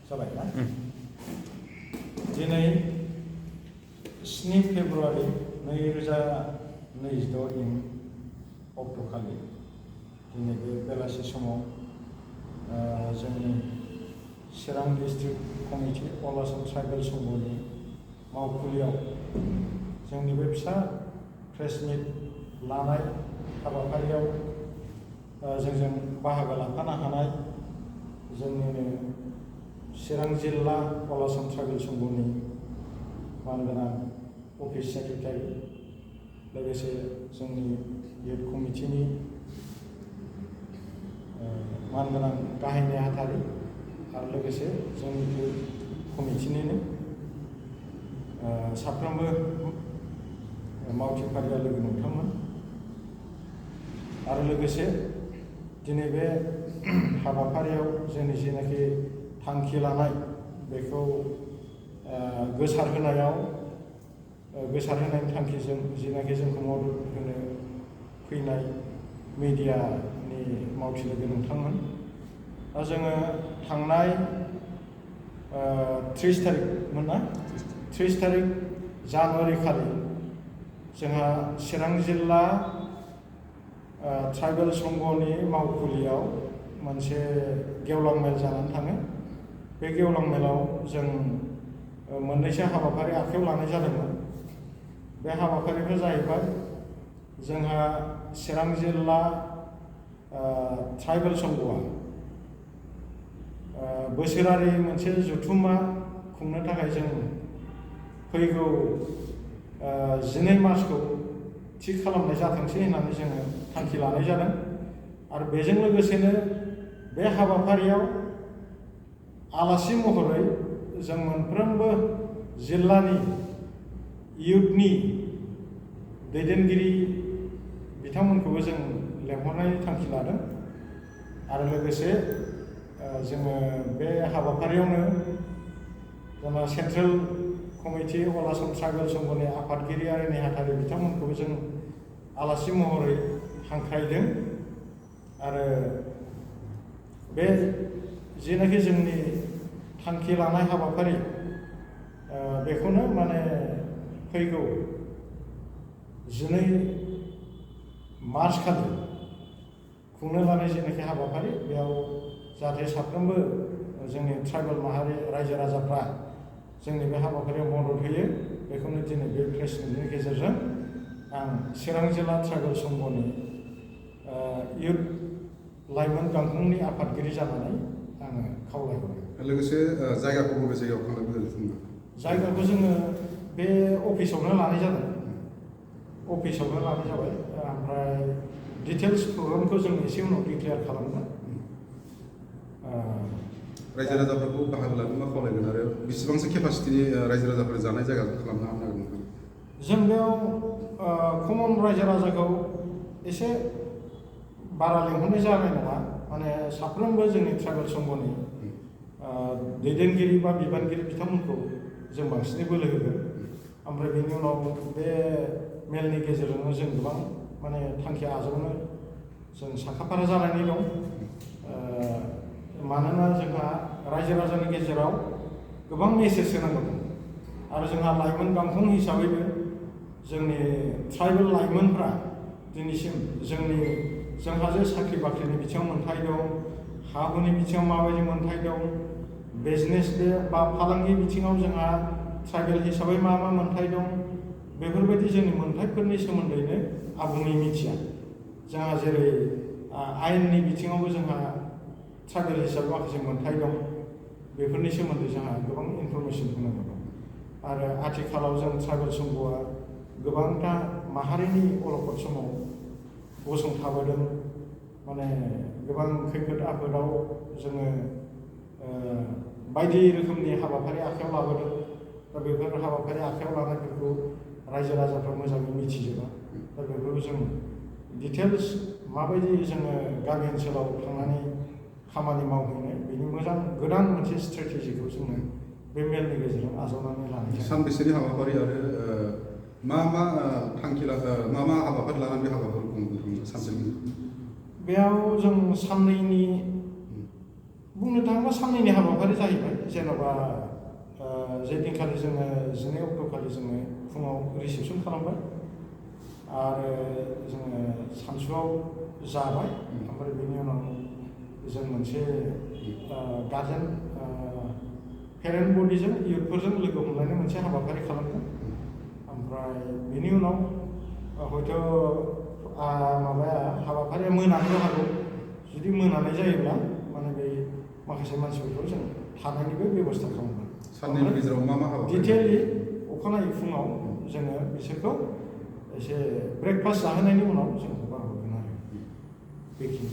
जाबाय ना दिनै 7 फेब्रुवारि 2026 इं अक्ट'खालि दिनै बे बेलासि समाव जोंनि चिरां डिस्ट्रिक्ट कमिटि अल आसाम ट्राइबेल संघनि मावखुलियाव जोंनि बे फिसा प्रेस मिट लानाय हाबाफारियाव जोंजों बाहागो लाफानो हानाय जोंनिनो चिरां जिल्ला अल आसाम ट्राइबेल संघनि मानगोनां अफिस सेक्रेटारि लोगोसे जोंनि इउथ कमिटिनि मानगोनां गाहाय नेहाथारि आरो लोगोसे जोंनि इउथ कमिटिनिनो साफ्रोमबो मावथिफारिया लोगो नोंथांमोन आरो लोगोसे दिनै बे हाबाफारियाव जोंनि जेनाखि थांखि लानाय बेखौ गोसारहोनायनि थांखिजों जेनाखि जोंखौ मदद होनो फैनाय मिडियानि मावथि लोगो नोंथांमोन दा जोङो थांनाय 30 तारिखमोन ना 30 तारिख जानुवारि खालि जोंहा चिरां जिल्ला ट्राइबेल संघनि मावखुलियाव मोनसे गेवलां मेल जानानै थाङो बे गेवलां मेलाव जों मोननैसो हाबाफारि आखायाव लानाय जादोंमोन बे हाबाफारिफ्रा जाहैबाय जोंहा चिरां जिल्ला ट्राइबेल संघआ बोसोरारि मोनसे जथुम्मा खुंनो थाखाय जों फैगौ 12 मार्चखौ थि खालामनाय जाथोंसै होननानै जोङो थांखि लानाय जादों आरो बेजों लोगोसेनो बे हाबाफारियाव आलासि महरै जों मोनफ्रोमबो जिल्लानि इयुथनि दैदेनगिरि बिथांमोनखौबो जों लेंहरनायनि थांखि लादों आरो लोगोसे जोङो बे हाबाफारियावनो जोंना सेन्ट्रेल कमिटि अल आसाम ट्राइबेल संघनि आफादगिरि आरो नेहाथारि बिथांमोनखौबो जों आलासि महरै हांख्रायदों आरो बे जेनाखि जोंनि थांखि लानाय हाबाफारि बेखौनो माने फैगौ 12 मार्च खालि खुंनो लानाय जेनाखि हाबाफारि बेयाव जाहाथे साफ्रोमबो जोंनि ट्राइबेल माहारि रायजो राजाफ्रा जोंनि बे हाबाफारियाव मदद होयो बेखौनो दिनै बे प्रेस मिटनि गेजेरजों आं चिरां जिल्ला ट्राइबेल संघनि इयुथ लाइमोन गांखंनि आफादगिरि जानानै आङो खावलायहरो लोगोसे जायगाखौ बबे जायगायाव खालामनाय जादों जायगाखौ जोङो बे अफिसावनो लानाय जादों अफिसावनो लानाय जाबाय ओमफ्राय डिटेल्स प्रग्रामखौ जों एसे उनाव डिक्लेयार खालामगोन रायजो राजाफोरखौ बाहागो लानो मा खावलायगोन आरो बेसेबांसो केपासिटिनि रायजो राजाफोर जानाय जायगा खालामनो हागोन नोंथां जों बेयाव कमन रायजो राजाखौ एसे बारा लेंहरनाय जानाय नङा माने साफ्रोमबो जोंनि ट्राइबेल संघनि दैदेनगिरि बा बिबानगिरि बिथांमोनखौ जों बांसिनै बोलो होगोन ओमफ्राय बेनि उनाव बे मेलनि गेजेरजोंनो जों गोबां माने थांखि आजावनो जों साखाफारा जानानै दं मानोना जोंहा रायजो राजानि गेजेराव गोबां मेसेज होनांगौ दं आरो जोंहा लाइमोन गांखं हिसाबैबो जोंनि ट्राइबेल लाइमोनफ्रा दिनैसिम जोंहा जे साख्रि बाख्रिनि बिथिङाव मोन्थाय दं हा हुनि बिथिङाव माबायदि मोन्थाय दं बिजनेस बा फालांगि बिथिङाव जोंहा ट्राइबेल हिसाबै मा मोन्थाय दं बेफोरबायदि जोंनि मोन्थायफोरनि सोमोन्दैनो आबुङै मिथिया जोंहा जेरै आयेननि बिथिङावबो जोंहा ट्राइबेल हिसाबै माखासे मोन्थाय दं बेफोरनि सोमोन्दै जोंहा गोबां इनफरमेसन होनांगौ दं आरो आथिखालाव जों ट्राइबेल संघआ गोबांथा माहारिनि अलखद समाव गसंथाबोदों माने गोबां खैफोद आफोदाव जोङो बायदि रोखोमनि हाबाफारि आखायाव लाबोदों दा बेफोर हाबाफारि आखायाव लानायफोरखौ रायजो राजाफ्रा मोजाङै मिथिजोबा दा बेफोरखौ जों डिटेल्स माबायदि जोङो गामि ओनसोलाव थांनानै खामानि मावहैनो बेनि मोजां गोदान मोनसे स्ट्रेटेजिखौ जोङो बे मेलनि गेजेरजों आजावनानै लानाय जायो सानबेसेनि हाबाफारि आरो मा हाबाफारि लानानै बे हाबाफारिखौ खुंगोन सानसेनि बेयाव जों साननैनि बुंनो थाङोबा साननैनि हाबाफारि जाहैबाय जेन'बा जे दिनखालि जोङो 12 अक्ट'खालि जोङो फुङाव रिसेपसन खालामबाय आरो जोङो सानसुआव जाबाय ओमफ्राय बेनि उनाव जों मोनसे गार्जेन पेरेन्ट बडिजों इयुथफोरजों लोगो हमलायनाय मोनसे हाबाफारि खालामदों ओमफ्राय बेनि उनाव हयथ' माबाया हाबाफारिया मोनानोबो हागौ जुदि मोनानाय जायोब्ला माने बे माखासे मानसिफोरखौ जों थानायनिबो बेबस्था खालामगोन साननैनि गेजेराव मा मा हाबाफारि डिटेलि अखानायै फुङाव जोङो बिसोरखौ एसे ब्रेकफास्ट जाहोनायनि उनाव जों हगार हरगोन आरो बेखिनि